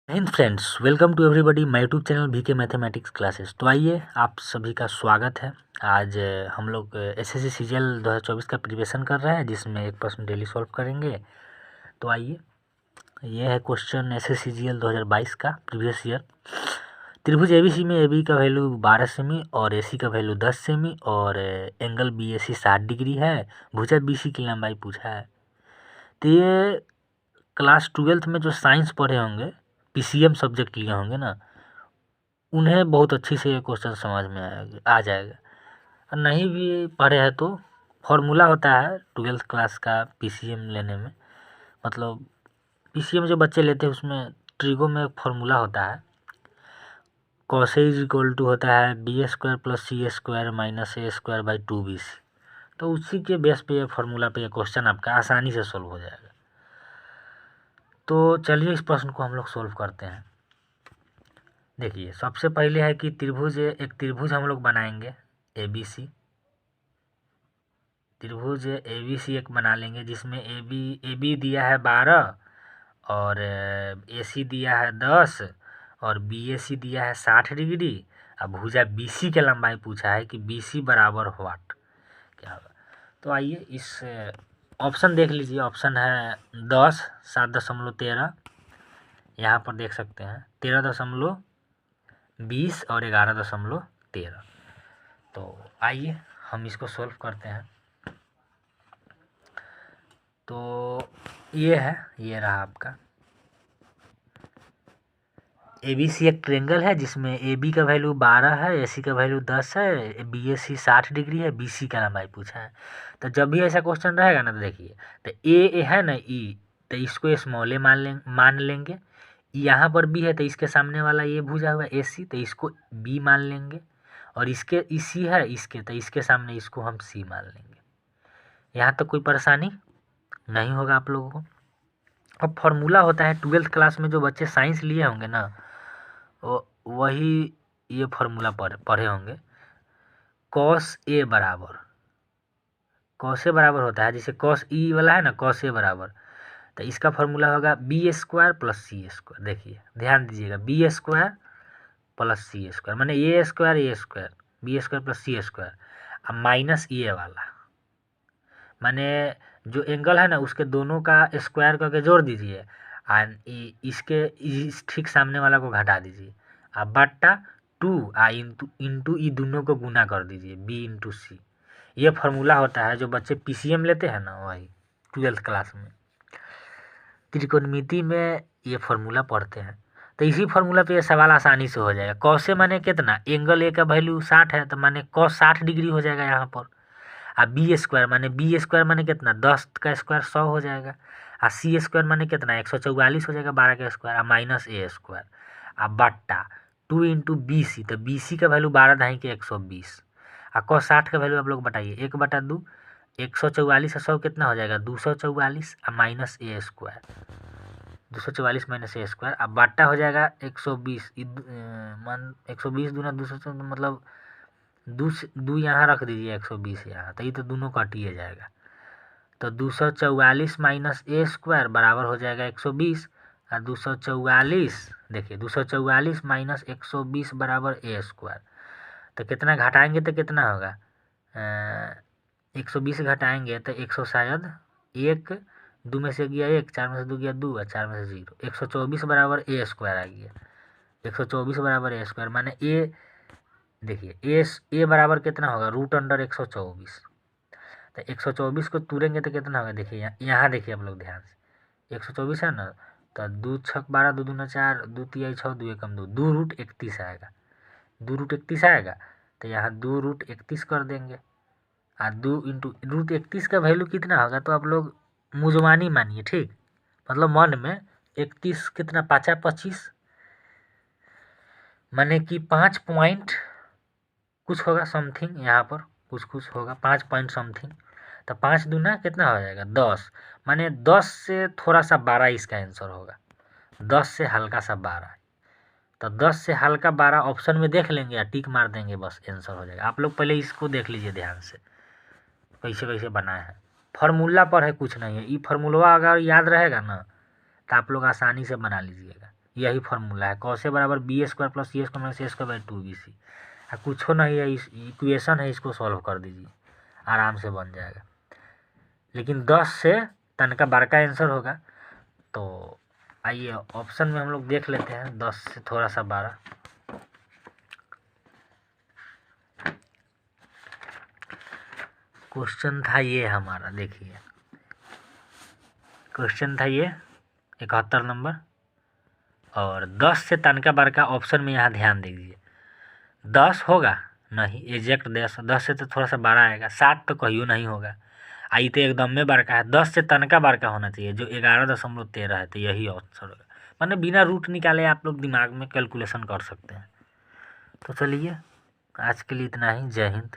Hind friends, welcome to everybody my YouTube channel VK mathematics classes. तो आइए, आप सभी का स्वागत है। आज हम लोग एसएससी सीजीएल 2024 का प्रिपरेशन कर रहे हैं, जिसमें एक प्रश्न डेली सॉल्व करेंगे। तो आइए, ये है क्वेश्चन एसएससी सीजीएल 2022 का प्रीवियस ईयर। त्रिभुज एबीसी में एबी का वैल्यू 12 सेमी और एसी का वैल्यू 10 सेमी और एंगल बीएसी 60 डिग्री है। भुजा बीसी की लंबाई पूछा है। तो ये क्लास 12th में जो साइंस पढ़े होंगे, पीसीएम सब्जेक्ट लिए होंगे ना, उन्हें बहुत अच्छी से ये क्वेश्चन समझ में आ जाएगा। और नहीं भी पढ़े हैं तो फॉर्मूला होता है 12th क्लास का पीसीएम लेने में। मतलब पीसीएम जो बच्चे लेते हैं उसमें ट्रिगो में एक फार्मूला होता है, cos A is equal to होता है B square plus C square minus A square by 2bc। तो उसी के बेस पे ये फार्मूला पे ये क्वेश्चन आपका आसानी से सोल्व हो जाएगा। तो चलिए इस प्रश्न को हम लोग सोल्व करते हैं। देखिए, सबसे पहले है कि एक त्रिभुज हम लोग बनाएंगे एबीसी। त्रिभुज एबीसी एक बना लेंगे, जिसमें ए बी दिया है 12 और एसी दिया है 10 और बीएसी दिया है 60 डिग्री। अब भुजा बीसी के लंबाई पूछा है कि बीसी बराबर व्हाट, क्या होगा। तो आइए इस ऑप्शन देख लीजिए। ऑप्शन है 10, 7.13, यहाँ पर देख सकते हैं 13.20 और 11.13। तो आइए हम इसको सोल्व करते हैं। तो ये रहा आपका एबीसी एक ट्रेंगल है, जिसमें एबी का वैल्यू 12 है, एसी का वैल्यू 10 है, बीएसी 60 डिग्री है, बीसी का लंबाई पूछा है। तो जब भी ऐसा क्वेश्चन रहेगा ना, तो देखिए, तो ए है ना ई, तो इसको स्मॉल ए मान लेंगे। यहाँ पर बी है तो इसके सामने वाला ये भुजा हुआ एसी, तो इसको बी मान लेंगे। और इसके सी है इसके, तो इसके सामने इसको हम सी मान लेंगे। यहाँ तक कोई परेशानी नहीं होगा आप लोगों को। अब फॉर्मूला होता है 12th क्लास में जो बच्चे साइंस लिए होंगे ना, वही ये फॉर्मूला पढ़े होंगे। कॉस ए बराबर होता है, जैसे कॉस ई वाला है ना, कॉस ए बराबर, तो इसका फॉर्मूला होगा B square plus C square. देखिए ध्यान दीजिएगा, B square plus C square माने ए square B square plus C square. अब माइनस ए वाला माने जो एंगल है ना, उसके दोनों का स्क्वायर करके जोड़ दीजिए और इस ठीक सामने वाला को घटा दीजिए। अब बट्टा 2 इंटू ई दोनों को गुना कर दीजिए, बी इंटू सी। ये फार्मूला होता है जो बच्चे पीसीएम लेते हैं ना, वही 12th क्लास में त्रिकोणमिति में ये फार्मूला पढ़ते हैं। तो इसी फार्मूला पे ये सवाल आसानी से हो जाएगा। कॉस ए माने कितना, एंगल ए का वैल्यू 60 है, तो माने कॉस 60 डिग्री हो जाएगा यहाँ पर। अब बी स्क्वायर माने कितना, 10 का स्क्वायर 100 हो जाएगा। और सी स्क्वायर माने कितना, 144 हो जाएगा 12 का स्क्वायर, और माइनस ए स्क्वायर। अब बट्टा 2 इंटू बी सी, तो बी सी का वैल्यू 12 ढाई के 120। और कॉस 60 का वैल्यू आप लोग बताइए, 1/2, 144 और 100 कितना हो जाएगा, 244 और minus A square, 244 minus A square. अब बट्टा हो जाएगा 120, 120 दूना 200, मतलब दो यहाँ रख दीजिए, 120 यहाँ, तो ये तो दोनों कट ही जाएगा। तो 244 माइनस ए स्क्वायर बराबर हो जाएगा 120। और 244 देखिए, 244 माइनस 120 बराबर ए स्क्वायर। तो कितना घटाएंगे तो कितना होगा, 120 घटाएंगे तो 100, शायद 1, 2 में से गया 1, 4 में से 2 गया 2 और 4 में से 0, 124 बराबर ए स्क्वायर आ गया। 124 बराबर ए स्क्वायर माने ए, देखिए ए बराबर कितना होगा, √124। तो 124 को तोड़ेंगे तो कितना होगा, देखिए यहाँ देखिए आप लोग ध्यान से, 124 है ना, तो 2 6 12, 2 दूना 4, 2 तिया 6, 2 एकम 2, 2√31 आएगा। 2√31 आएगा, तो यहाँ 2√31 कर देंगे। और 2 इंटू √31 का वैल्यू कितना होगा, तो आप लोग मुजवानी मानिए, ठीक, मतलब मन में 31 कितना, 5 25, माने कि 5 पॉइंट कुछ होगा समथिंग, यहाँ पर कुछ होगा 5 पॉइंट समथिंग। तो 5 दूना कितना हो जाएगा, 10, माने 10 से थोड़ा सा 12 इसका आंसर होगा, 10 से हल्का सा 12। तो 10 से हल्का 12 ऑप्शन में देख लेंगे या टिक मार देंगे, बस आंसर हो जाएगा। आप लोग पहले इसको देख लीजिए ध्यान से, कैसे कैसे बनाए हैं। फार्मूला पर है, कुछ नहीं है। ये फार्मूला अगर याद रहेगा ना, तो आप लोग आसानी से बना लीजिएगा। यही फार्मूला है। कॉस ए बराबर B square plus C square minus A square by 2bc। कुछ नहीं है, इस इक्वेशन है, इसको सॉल्व कर दीजिए, आराम से बन जाएगा। लेकिन 10 से तनका बार का आंसर होगा। तो आइए ऑप्शन में हम लोग देख लेते हैं 10 से थोड़ा सा 12। क्वेश्चन था ये हमारा, देखिए क्वेश्चन था ये 71 नंबर, और 10 से तनका बार का ऑप्शन में यहाँ ध्यान दीजिए। 10 होगा नहीं, एग्जैक्ट 10 से तो थोड़ा सा 12 आएगा, 7 तो कहियो नहीं होगा। आई तो एकदम में बार का है, 10 से तनका बार का होना चाहिए जो 11.13 है। तो यही आंसर होगा, मैंने बिना रूट निकाले आप लोग दिमाग में कैलकुलेशन कर सकते हैं। तो चलिए आज के लिए इतना ही। जय हिंद।